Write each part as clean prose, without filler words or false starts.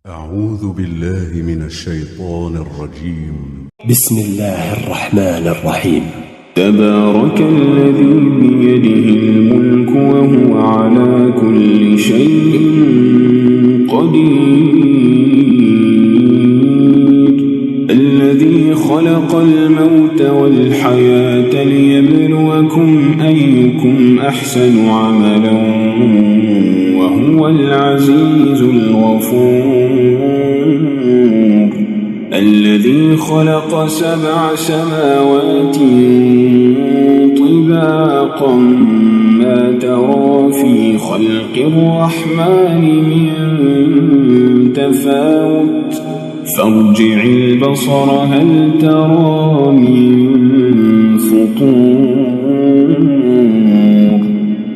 أعوذ بالله من الشيطان الرجيم. بسم الله الرحمن الرحيم. تبارك الذي بيده الملك وهو على كل شيء قدير، الذي خلق الموت والحياة ليبلوكم أيكم أحسن عملا وهو العزيز الغفور، الذي خلق 7 سماوات طباقا ما ترى في خلق الرحمن من تفاوت فارجع البصر هل ترى من فطور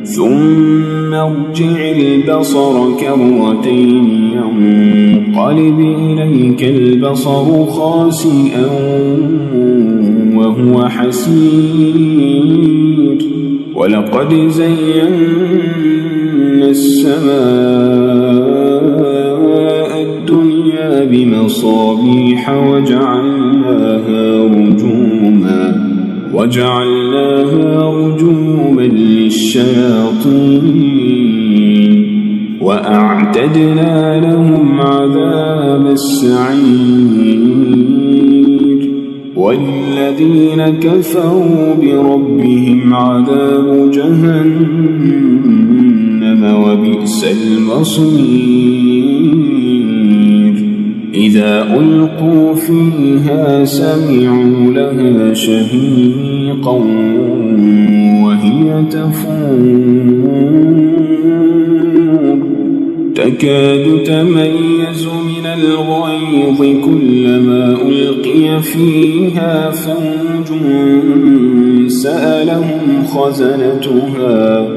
ثم ارجع البصر كرتين ينقلب إليك البصر خاسئا وهو حسير، ولقد زينا السماء الدنيا بمصابيح وجعلناها رجوما للشياطين وأعتدنا لهم عذاب السعير، والذين كفروا بربهم عذاب جهنم وبئس المصير، إذا ألقوا فيها سمعوا لها شهيقا وهي تفور تكاد تميز من الغيظ كلما ألقي فيها فوج سألهم خزنتها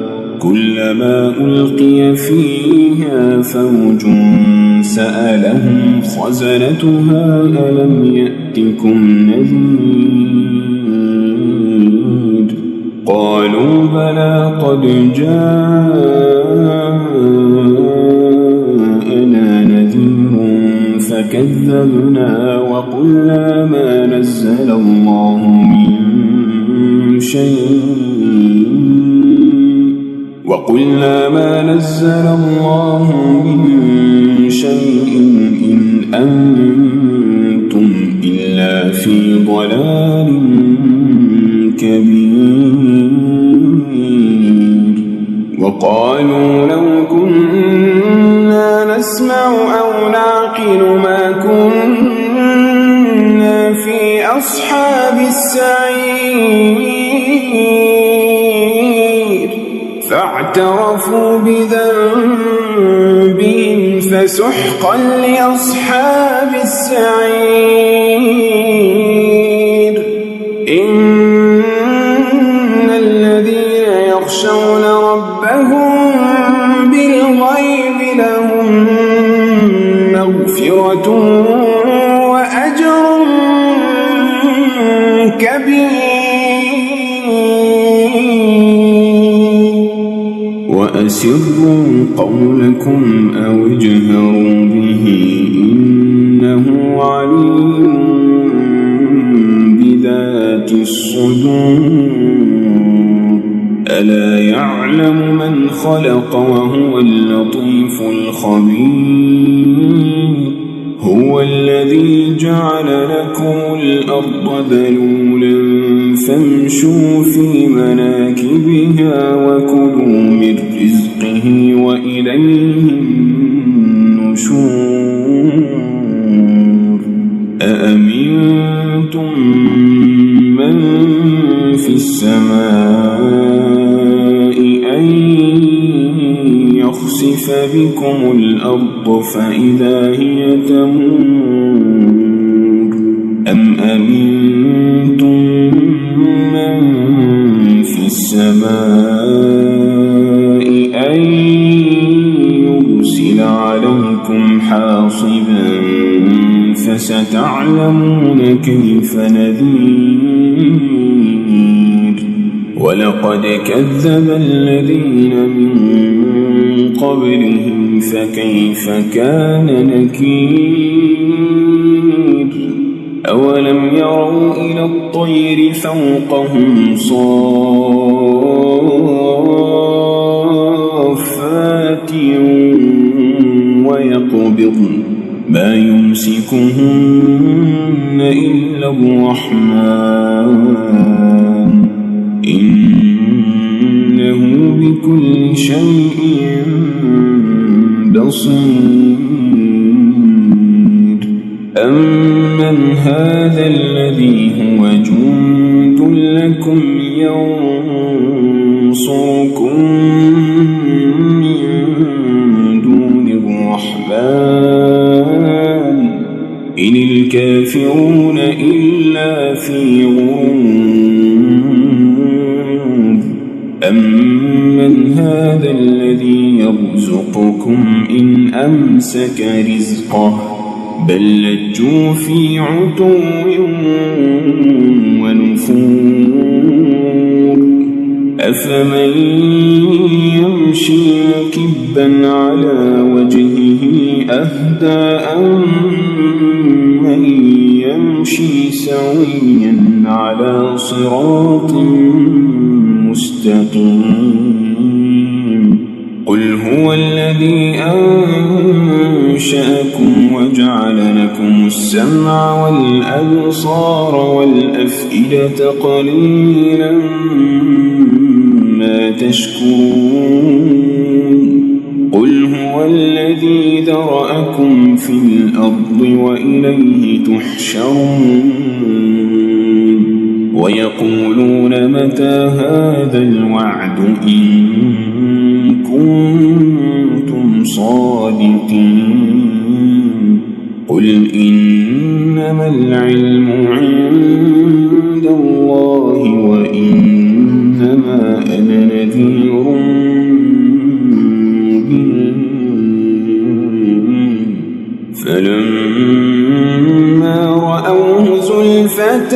ألم يأتكم نذير، قالوا بلى قد جاءنا نذير فكذبنا وقلنا ما نزل الله من شيء إن أنتم إلا في ضلال كبير، وقالوا لو كنا نسمع أو نعقل ما كنا في أصحاب السعير، فاعترفوا بذنبهم فسحقا لأصحاب السعير، إن الذين يخشون ربهم بالغيب لهم مغفرة وأجر كبير، وأسروا قولكم أو اجهروا به إنه عليم بذات الصدور، ألا يعلم من خلق وهو اللطيف الخبير، هو الذي جعل لكم الأرض ذلولا فامشوا في مناكبها وكلوا من رزقه وإليه النشور، أأمنتم من في السماء أن يخسف بكم الأرض فإذا هي تمور، أم أمنتم من في السماء أن يرسل عليكم حاصبا فستعلمون كيف نذير، ولقد كذب الذين من قبلهم فكيف كان نكير أولم يروا إلى الطير فوقهم صافات ويقبضن ما يمسكهن إلا الرحمن إنه بكل شيء بصير أمن هذا الذي هو جند لكم ينصركم من دون الرحمن إن الكافرون إلا في غرور أمن هذا الذي يرزقكم إن أمسك رزقه بل لجوا في عتو ونفور أفمن يمشي مكبا على وجهه أهدى أمن يمشي سويا على صراط مستقيم قل هو الذي أنشأكم وجعل لكم السمع والأبصار والأفئدة قليلا ما تشكرون قل هو الذي ذرأكم في الأرض وإليه تحشرون ويقولون متى هذا الوعد إن كنتم صادقين قل إنما العلم عند الله وإنما أنا نذير مبين فلما رأوه زلفة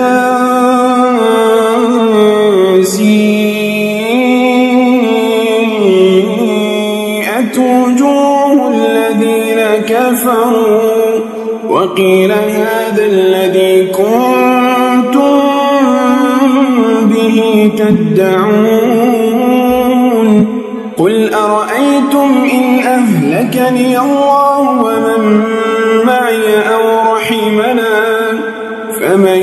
وجوه الذين كفروا وقيل هذا الذي كنتم به تدعون قل أرأيتم إن أهلكني الله ومن معي أو رحمنا فمن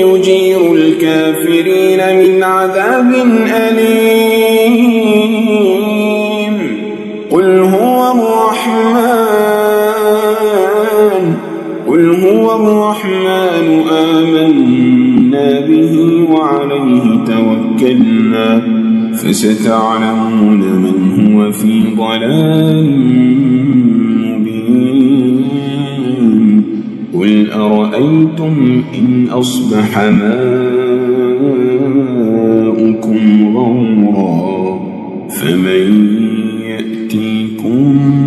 يجير الكافرين من عذاب أليم قل هو الرحمن آمنا به وعليه توكلنا فستعلمون من هو في ضلال مبين قل أرأيتم إن أصبح ماؤكم غورا فمن يأتيكم